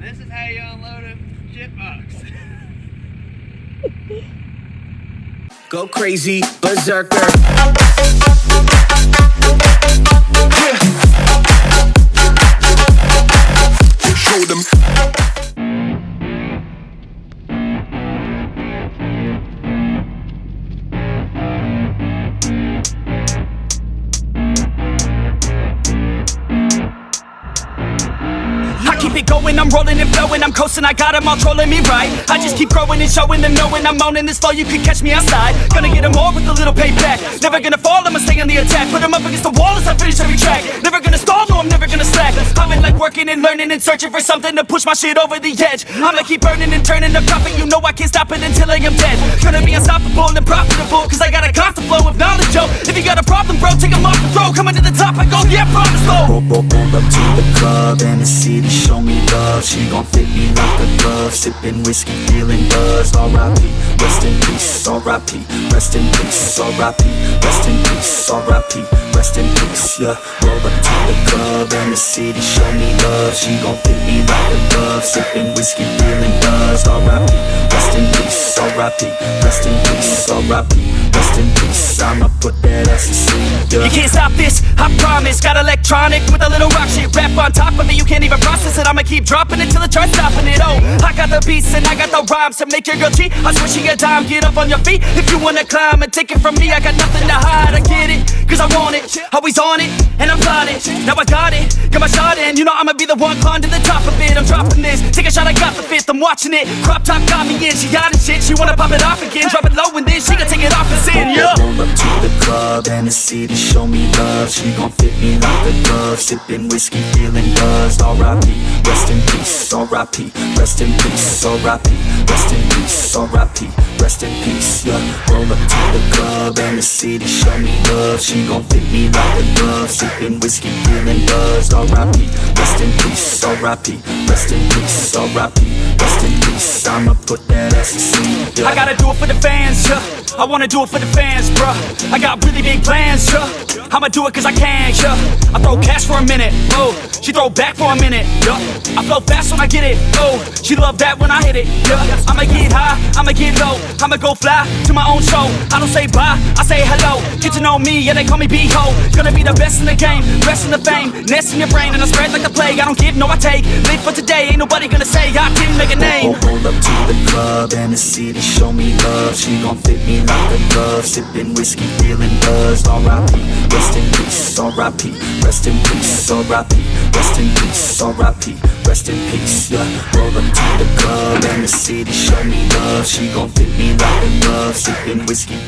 This is how you unload a shitbox. Go crazy, berserker. Show them. I keep it going, I'm rolling and flowing, I'm coasting, I got them all trolling me right. I just keep growing and showing them knowing I'm owning this flow, you can catch me outside. Gonna get them all with a little payback. Never gonna fall, I'ma stay on the attack. Put them up against the wall as I finish every track. Never gonna stall, no I'm never gonna slack. I've been like working and learning and searching for something to push my shit over the edge. I'ma keep burning and turning the profit, you know I can't stop it until I am dead. Gonna be unstoppable and profitable, cause I got a constant flow of knowledge, yo. If you got a problem, bro, take them off the throw. Coming to the top, I go, yeah, promise, go. Pull up to the club and the city show me love. She gon' fit me like a glove. Sipping whiskey, feeling buzzed. R.I.P. Rest in peace. R.I.P. Rest in peace. R.I.P. Rest in peace. R.I.P. Rest in peace. Yeah. Roll up to the club and the city show me love. She gon' fit me like a glove. Sipping whiskey, feeling buzzed. R.I.P. Rest in peace. R.I.P. Rest in peace. R.I.P. Rest in peace. I'ma put that ass to sleep. Yeah. You can't stop this, I promise. Got electronic with a little rock shit. Rap on top of it, you can't even process it. I'ma keep dropping it till it starts stopping it. Oh, I got the beats and I got the rhymes to make your girl cheat. I swear she a dime, get up on your feet if you wanna climb and take it from me. I got nothing to hide, I get it, cause I want it. Always on it, and I'm plotting. Now I got it, got my shot in. You know I'ma be the one climbing to the top of it. I'm dropping this, take a shot, I got the fifth. I'm watching it, crop top got me in. She got it shit, she wanna pop it off again. Drop it low and then she gon' take it off and sin, yeah. Roll up to the club and the city show me love. She gon' fit me like a glove. Sipping whiskey, feeling buzzed. R.I.P. Rest in peace. R.I.P. Rest in peace. R.I.P. Rest in peace. R.I.P. Rest in peace. Yeah. Roll up to the club and the city show me love. She gon' fit me like a glove. Sipping whiskey, feeling buzzed. R.I.P. Rest in peace. R.I.P. Rest in peace. R.I.P. Rest in peace. I'ma put that ass to sleep. Yeah. I gotta do it for the fans, yeah. I wanna do it for the fans, bruh. I got really big plans, yeah. I'ma do it cause I can, yeah. I throw cash for a minute, oh. She throw back for a minute, yeah. I flow fast when I get it, oh. She love that when I hit it, yeah. I'ma get high, I'ma get low. I'ma go fly to my own show. I don't say bye, I say hello. Get to know me, yeah, they call me B-Ho. Gonna be the best in the game, rest in the fame. Nest in your brain and I spread like the plague. I don't give, no I take. Live for today, ain't nobody gonna say I didn't make a name. Roll up to the club and the city show me love. She gon' fit me like a glove. Sipping whiskey, feeling buzzed. R.I.P. Rest in peace. R.I.P. Rest in peace. R.I.P. Rest in peace. R.I.P. Rest in peace. Yeah. Roll up to the club and the city show me love. She gon' fit me like a glove. Sipping whiskey.